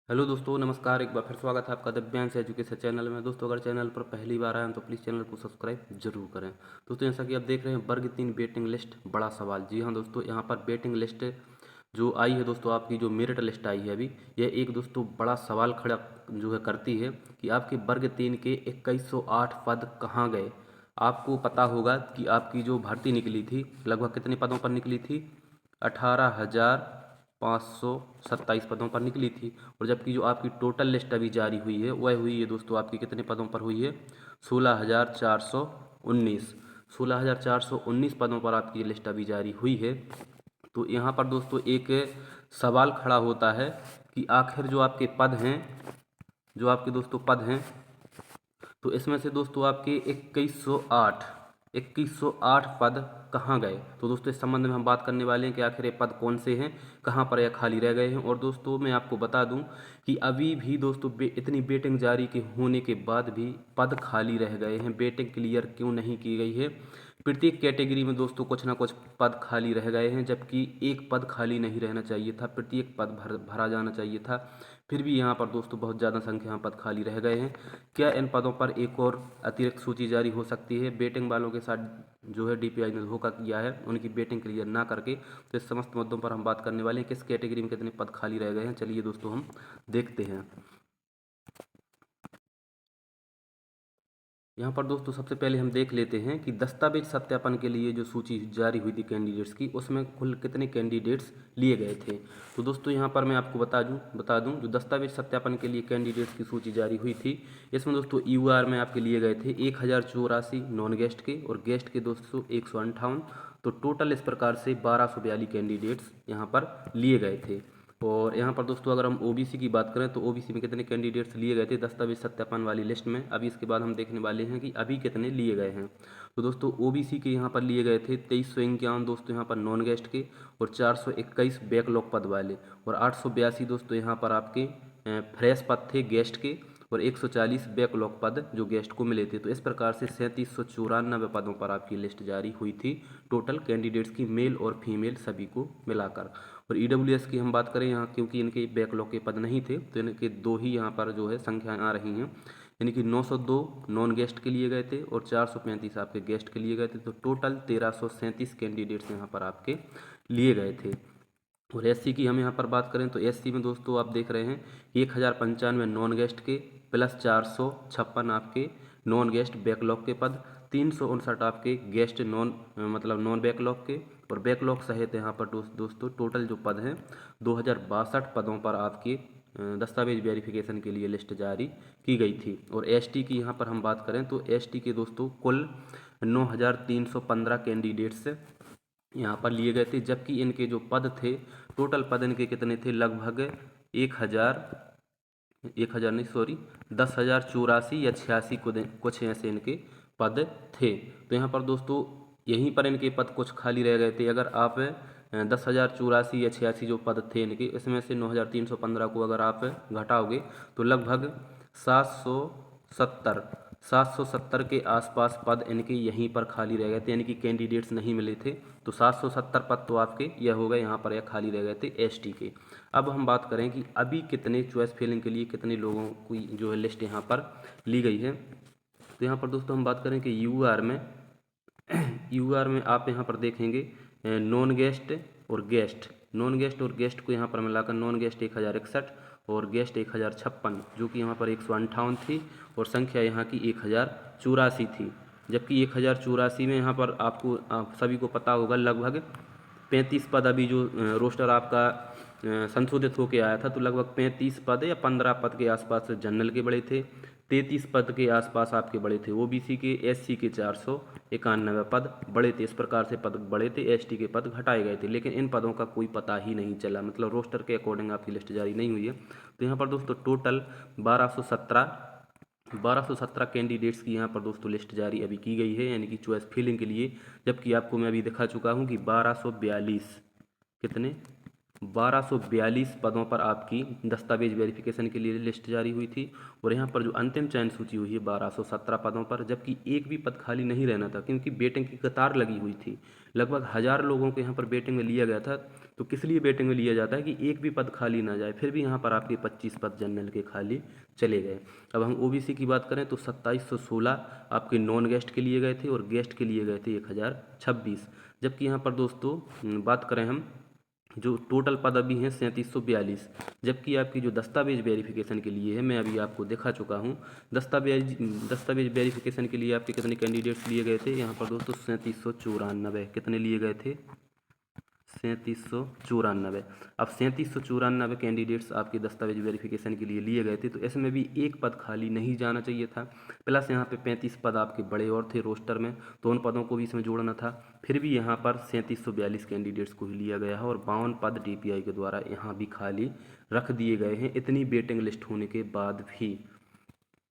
Hello दोस्तों, नमस्कार। एक बार फिर स्वागत है आपका दिव्यांश एजुकेशन चैनल में। दोस्तों, अगर चैनल पर पहली बार आए हैं तो प्लीज़ चैनल को सब्सक्राइब जरूर करें। दोस्तों, जैसा कि आप देख रहे हैं, वर्ग 3 वेटिंग लिस्ट बड़ा सवाल। जी हाँ दोस्तों, यहाँ पर वेटिंग लिस्ट जो आई है दोस्तों, आपकी जो मेरिट लिस्ट आई है अभी, यह एक दोस्तों बड़ा सवाल खड़ा जो है करती है कि आपके वर्ग 3 के 2108 पद कहाँ गए। आपको पता होगा कि आपकी जो भर्ती निकली थी लगभग कितने पदों पर निकली थी? 18,527 पदों पर निकली थी। और जबकि जो आपकी टोटल लिस्ट अभी जारी हुई है वह हुई है दोस्तों आपकी कितने पदों पर हुई है? 16,419। 16,419 पदों पर आपकी लिस्ट अभी जारी हुई है। तो यहाँ पर दोस्तों एक सवाल खड़ा होता है कि आखिर जो आपके पद हैं, जो आपके दोस्तों पद हैं, तो इसमें से दोस्तों आपके 2108 पद कहाँ गए। तो दोस्तों इस संबंध में हम बात करने वाले हैं कि आखिर ये पद कौन से हैं, कहाँ पर यह खाली रह गए हैं। और दोस्तों मैं आपको बता दूं कि अभी भी दोस्तों इतनी वेटिंग जारी के होने के बाद भी पद खाली रह गए हैं। वेटिंग क्लियर क्यों नहीं की गई है? प्रत्येक कैटेगरी में दोस्तों कुछ ना कुछ पद खाली रह गए हैं, जबकि एक पद खाली नहीं रहना चाहिए था, प्रत्येक पद भरा जाना चाहिए था। फिर भी यहाँ पर दोस्तों बहुत ज़्यादा संख्या में पद खाली रह गए हैं। क्या इन पदों पर एक और अतिरिक्त सूची जारी हो सकती है? बेटिंग वालों के साथ जो है डीपीआई ने धोखा किया है, उनकी बेटिंग क्लियर ना करके। तो इस समस्त मुद्दों पर हम बात करने वाले हैं, किस कैटेगरी में कितने पद खाली रह गए हैं। चलिए दोस्तों हम देखते हैं। यहाँ पर दोस्तों सबसे पहले हम देख लेते हैं कि दस्तावेज सत्यापन के लिए जो सूची जारी हुई थी कैंडिडेट्स की, उसमें कुल कितने कैंडिडेट्स लिए गए थे। तो दोस्तों यहाँ पर मैं आपको बता दूं जो दस्तावेज सत्यापन के लिए कैंडिडेट्स की सूची जारी हुई थी, इसमें दोस्तों यूआर में आपके लिए गए थे 1084 नॉन गेस्ट के, और गेस्ट के दोस्तों 158। तो टोटल इस प्रकार से 1242 कैंडिडेट्स यहाँ पर लिए गए थे। और यहाँ पर दोस्तों अगर हम ओबीसी की बात करें तो ओबीसी में कितने कैंडिडेट्स लिए गए थे दस्तावेज सत्यापन वाली लिस्ट में, अभी इसके बाद हम देखने वाले हैं कि अभी कितने लिए गए हैं। तो दोस्तों ओबीसी के यहाँ पर लिए गए थे 2351 दोस्तों यहाँ पर नॉन गेस्ट के, और 421 बैकलॉग पद वाले, और 882 दोस्तों यहाँ पर आपके फ्रेश पद थे गेस्ट के, और 140 बैकलॉग पद जो गेस्ट को मिले थे। तो इस प्रकार से 3794 पदों पर आपकी लिस्ट जारी हुई थी, टोटल कैंडिडेट्स की, मेल और फीमेल सभी को मिलाकर। और ईडब्ल्यूएस की हम बात करें यहाँ, क्योंकि इनके बैकलॉग के पद नहीं थे तो इनके दो ही यहाँ पर जो है संख्याएँ आ रही हैं, यानी कि 902 नॉन गेस्ट के लिए गए थे और 435 आपके गेस्ट के लिए गए थे। तो टोटल 1337 कैंडिडेट्स यहाँ पर आपके लिए गए थे। और एससी की हम यहाँ पर बात करें तो एससी में दोस्तों आप देख रहे हैं 1095 नॉन गेस्ट के, प्लस 456 आपके नॉन गेस्ट बैकलॉग के पद, 359 आपके गेस्ट मतलब नॉन बैकलॉग के, और बैकलॉग सहित यहाँ पर दोस्तों टोटल जो पद हैं 2062 पदों पर आपके दस्तावेज वेरिफिकेशन के लिए लिस्ट जारी की गई थी। और एसटी की यहाँ पर हम बात करें तो एसटी के दोस्तों कुल 9315 कैंडिडेट्स यहाँ पर लिए गए थे, जबकि इनके जो पद थे, टोटल पद इनके कितने थे? लगभग 1000 नहीं, सॉरी, 10,084 या 86 कुछ ऐसे इनके पद थे। तो यहाँ पर दोस्तों यहीं पर इनके पद कुछ खाली रह गए थे। अगर आप 10,084 या 86 जो पद थे इनके, इसमें से 9,315 को अगर आप घटाओगे तो लगभग 770 770 के आसपास पद इनके यहीं पर खाली रह गए थे, यानी कि कैंडिडेट्स नहीं मिले थे। तो 770 पद तो आपके यह हो गए, यहाँ पर यह खाली रह गए थे एसटी के। अब हम बात करें कि अभी कितने चॉइस फिलिंग के लिए कितने लोगों की जो है लिस्ट यहाँ पर ली गई है। तो यहाँ पर दोस्तों हम बात करें कि यूआर में आप यहाँ पर देखेंगे नॉन गेस्ट और गेस्ट, को यहाँ पर मिलाकर नॉन गेस्ट 1061 और गेस्ट 1056, जो कि यहाँ पर 158 थी, और संख्या यहाँ की 1084 थी। जबकि 1084 में यहाँ पर आपको आप सभी को पता होगा लगभग 35 पद अभी जो रोस्टर आपका संशोधित होकर आया था, तो लगभग 35 पद या 15 पद के आसपास जनरल के बड़े थे, 33 पद के आसपास आपके बड़े थे ओबीसी के, एससी के 491 पद बड़े थे। इस प्रकार से पद बड़े थे, एसटी के पद घटाए गए थे, लेकिन इन पदों का कोई पता ही नहीं चला, मतलब रोस्टर के अकॉर्डिंग आपकी लिस्ट जारी नहीं हुई है। तो यहाँ पर दोस्तों टोटल 1217 कैंडिडेट्स की यहाँ पर दोस्तों लिस्ट जारी अभी की गई है, यानी कि चॉइस फिलिंग के लिए। जबकि आपको मैं अभी दिखा चुका हूँ कि 1242 कितने 1242 पदों पर आपकी दस्तावेज वेरिफिकेशन के लिए लिस्ट जारी हुई थी। और यहाँ पर जो अंतिम चयन सूची हुई है 1217 पदों पर, जबकि एक भी पद खाली नहीं रहना था क्योंकि वेटिंग की कतार लगी हुई थी। लगभग 1000 लोगों को यहाँ पर वेटिंग में लिया गया था। तो किस लिए वेटिंग में लिया जाता है कि एक भी पद खाली ना जाए। फिर भी यहाँ पर आपके 25 पद जनरल के खाली चले गए। अब हम ओबीसी की बात करें तो 2716 आपके नॉन गेस्ट के लिए गए थे और गेस्ट के लिए गए थे 1026। जबकि यहाँ पर दोस्तों बात करें हम जो टोटल पद अभी हैं 3742। जबकि आपकी जो दस्तावेज वेरिफिकेशन के लिए है मैं अभी आपको दिखा चुका हूँ। दस्तावेज वेरिफिकेशन के लिए आपके कितने कैंडिडेट्स लिए गए थे यहाँ पर दोस्तों 3794। कितने लिए गए थे? 3794। अब 3794 कैंडिडेट्स आपके दस्तावेज वेरिफिकेशन के लिए लिए गए थे, तो इसमें भी एक पद खाली नहीं जाना चाहिए था। प्लस यहाँ पे 35 पद आपके बड़े और थे रोस्टर में, तो उन पदों को भी इसमें जोड़ना था। फिर भी यहाँ पर 3742 कैंडिडेट्स को ही लिया गया है और 52 पद DPI के द्वारा यहाँ भी खाली रख दिए गए हैं, इतनी वेटिंग लिस्ट होने के बाद भी।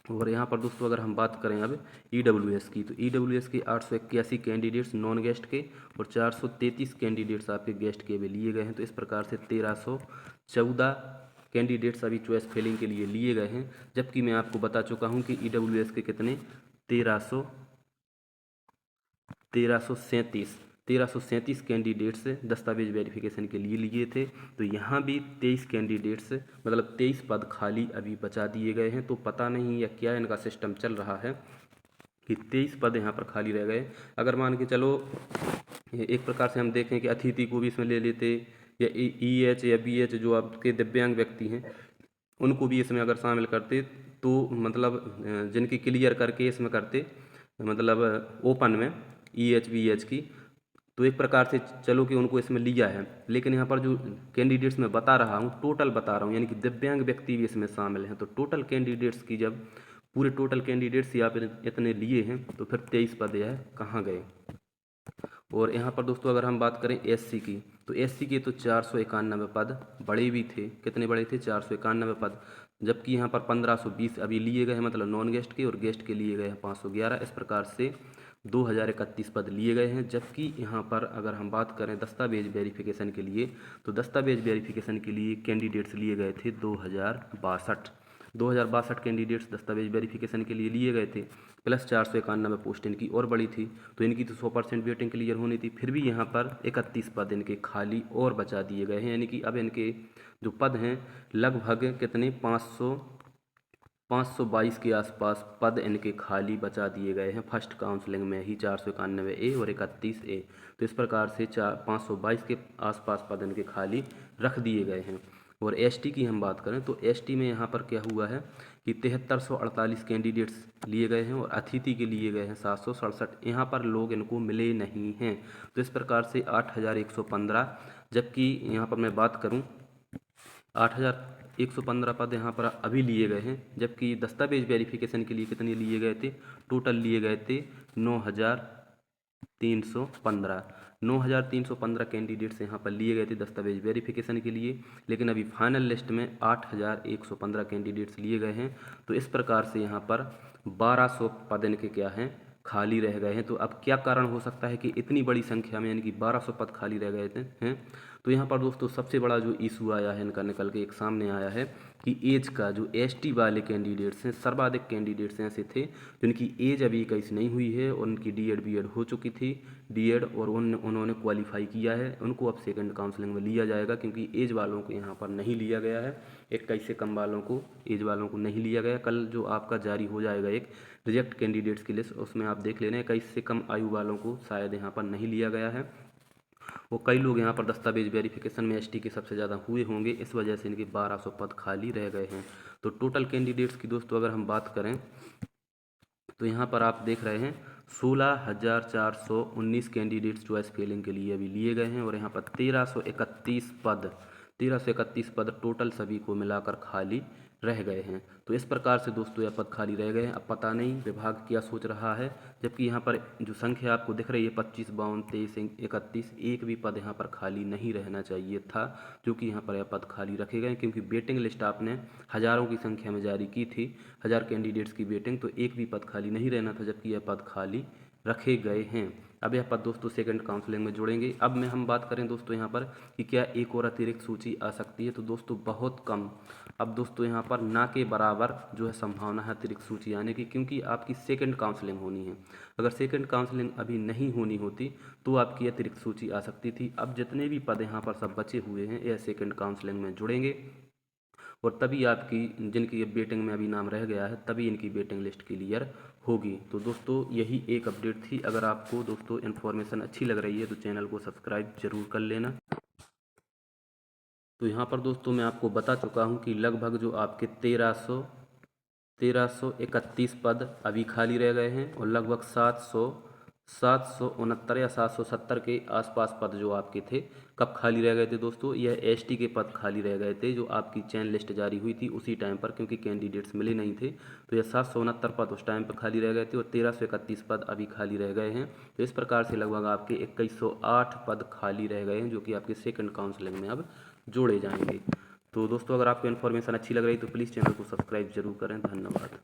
और यहाँ पर दोस्तों अगर हम बात करें अब EWS की, तो EWS के 881 कैंडिडेट्स नॉन गेस्ट के और 433 कैंडिडेट्स आपके गेस्ट के भी लिए गए हैं। तो इस प्रकार से 1314 कैंडिडेट्स अभी चॉइस फिलिंग के लिए लिए गए हैं। जबकि मैं आपको बता चुका हूँ कि EWS के कितने 1337 कैंडिडेट्स दस्तावेज वेरिफिकेशन के लिए लिए थे। तो यहाँ भी 23 कैंडिडेट्स मतलब 23 पद खाली अभी बचा दिए गए हैं। तो पता नहीं या क्या इनका सिस्टम चल रहा है कि 23 पद यहाँ पर खाली रह गए। अगर मान के चलो एक प्रकार से हम देखें कि अतिथि को भी इसमें ले लेते, या EH या BH जो आपके दिव्यांग व्यक्ति हैं उनको भी इसमें अगर शामिल करते, तो मतलब जिनकी क्लियर करके इसमें करते, मतलब ओपन में EH BH की, तो एक प्रकार से चलो कि उनको इसमें लिया है। लेकिन यहाँ पर जो कैंडिडेट्स मैं बता रहा हूँ टोटल बता रहा हूँ, यानी कि दिव्यांग व्यक्ति भी इसमें शामिल हैं। तो टोटल कैंडिडेट्स की जब पूरे टोटल कैंडिडेट्स ही आप इतने लिए हैं तो फिर 23 पद यह कहाँ गए। और यहाँ पर दोस्तों अगर हम बात करें SC की, तो SC के तो 491 पद बड़े भी थे। कितने बड़े थे? 491 पद। जबकि यहाँ पर 1520 अभी लिए गए हैं, मतलब नॉन गेस्ट के, और गेस्ट के लिए गए हैं 511। इस प्रकार से 2031 पद लिए गए हैं। जबकि यहाँ पर अगर हम बात करें दस्तावेज वेरिफिकेशन के लिए, तो दस्तावेज वेरिफिकेशन के लिए कैंडिडेट्स लिए गए थे 2062 कैंडिडेट्स दस्तावेज वेरिफिकेशन के लिए लिए गए थे। प्लस 491 पोस्ट इनकी और बड़ी थी, तो इनकी तो 100% वेटिंग क्लियर होनी थी। फिर भी यहाँ पर 31 पद इनके खाली और बचा दिए गए हैं, यानी कि अब इनके जो पद हैं लगभग कितने 522 के आसपास पद इनके खाली बचा दिए गए हैं फर्स्ट काउंसलिंग में ही, 491A और 31A। तो इस प्रकार से 522 के आसपास पद इनके खाली रख दिए गए हैं। और ST की हम बात करें तो ST में यहाँ पर क्या हुआ है कि 7348 कैंडिडेट्स लिए गए हैं और अतिथि के लिए गए हैं 767। यहाँ पर लोग इनको मिले नहीं हैं। तो इस प्रकार से 8115। जबकि यहाँ पर मैं बात करूँ 8115 पद यहाँ पर अभी लिए गए हैं। जबकि दस्तावेज वेरिफिकेशन के लिए कितने लिए गए थे? टोटल लिए गए थे 9315 कैंडिडेट्स यहाँ पर लिए गए थे दस्तावेज वेरिफिकेशन के लिए। लेकिन अभी फाइनल लिस्ट में 8115 कैंडिडेट्स लिए गए हैं। तो इस प्रकार से यहाँ पर 1200 पद इनके क्या हैं? खाली रह गए हैं। तो अब क्या कारण हो सकता है कि इतनी बड़ी संख्या में यानी कि 1200 पद खाली रह गए थे हैं? तो यहाँ पर दोस्तों सबसे बड़ा जो इशू आया है इनका निकल के एक सामने आया है कि एज का, जो ST वाले कैंडिडेट्स हैं सर्वाधिक कैंडिडेट्स ऐसे थे जिनकी एज अभी 21 नहीं हुई है और उनकी DED BED हो चुकी थी, DED, और उन्होंने क्वालिफाई किया है। उनको अब सेकंड काउंसलिंग में लिया जाएगा क्योंकि एज वालों को यहाँ पर नहीं लिया गया है। 21 से कम वालों को, एज वालों को नहीं लिया गया। कल जो आपका जारी हो जाएगा एक रिजेक्ट कैंडिडेट्स की लिस्ट, उसमें आप देख लेना 21 से कम आयु वालों को शायद यहाँ पर नहीं लिया गया है। वो कई लोग यहाँ पर दस्तावेज वेरिफिकेशन में ST के सबसे ज़्यादा हुए होंगे, इस वजह से इनके 1200 पद खाली रह गए हैं। तो टोटल कैंडिडेट्स की दोस्तों अगर हम बात करें तो यहाँ पर आप देख रहे हैं 16,419 कैंडिडेट्स चॉइस फिलिंग के लिए अभी लिए गए हैं और यहाँ पर 1331 पद टोटल सभी को मिलाकर खाली रह गए हैं। तो इस प्रकार से दोस्तों यह पद खाली रह गए हैं। अब पता नहीं विभाग क्या सोच रहा है, जबकि यहाँ पर जो संख्या आपको दिख रही है 25, 52, 23, 31, एक भी पद यहाँ पर खाली नहीं रहना चाहिए था, जो कि यहाँ पर यह पद खाली रखे गए क्योंकि वेटिंग लिस्ट आपने हज़ारों की संख्या में जारी की थी, 1000 कैंडिडेट्स की वेटिंग, तो एक भी पद खाली नहीं रहना था, जबकि यह पद खाली रखे गए हैं। अब यह पद दोस्तों सेकंड काउंसलिंग में जुड़ेंगे। अब में हम बात करें दोस्तों यहाँ पर कि क्या एक और अतिरिक्त सूची आ सकती है, तो दोस्तों बहुत कम। अब दोस्तों यहाँ पर ना के बराबर जो है संभावना है अतिरिक्त सूची आने की, क्योंकि आपकी सेकंड काउंसलिंग होनी है। अगर सेकंड काउंसलिंग अभी नहीं होनी होती तो आपकी अतिरिक्त सूची आ सकती थी। अब जितने भी पद यहाँ पर सब बचे हुए हैं यह सेकंड काउंसलिंग में जुड़ेंगे और तभी आपकी जिनकी वेटिंग में अभी नाम रह गया है तभी इनकी वेटिंग लिस्ट क्लियर होगी। तो दोस्तों यही एक अपडेट थी। अगर आपको दोस्तों इन्फॉर्मेशन अच्छी लग रही है तो चैनल को सब्सक्राइब जरूर कर लेना। तो यहाँ पर दोस्तों मैं आपको बता चुका हूँ कि लगभग जो आपके 1331 पद अभी खाली रह गए हैं और लगभग 769 या 770 के आसपास पद जो आपके थे कब खाली रह गए थे दोस्तों, यह एसटी के पद खाली रह गए थे जो आपकी चयन लिस्ट जारी हुई थी उसी टाइम पर, क्योंकि कैंडिडेट्स मिले नहीं थे। तो यह 769 पद उस टाइम पर खाली रह गए थे और 1331 पद अभी खाली रह गए हैं। तो इस प्रकार से लगभग आपके 2108 पद खाली रह गए हैं जो कि आपके सेकंड काउंसलिंग में अब जोड़े जाएंगे। तो दोस्तों अगर आपको इन्फॉर्मेशन अच्छी लग रही तो प्लीज़ चैनल को सब्सक्राइब जरूर करें। धन्यवाद।